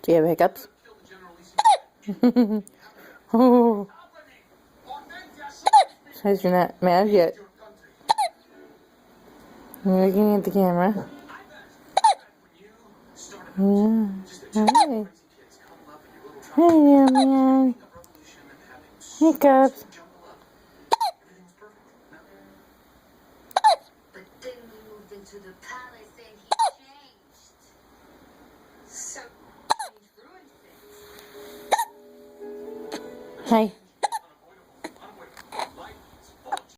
Do you have hiccups? Oh. Says you're not mad yet. You're looking at the camera. Yeah. Hi. Hey there, man. Hiccups. But then we moved into the palace and he changed. So, change ruined things. Hi.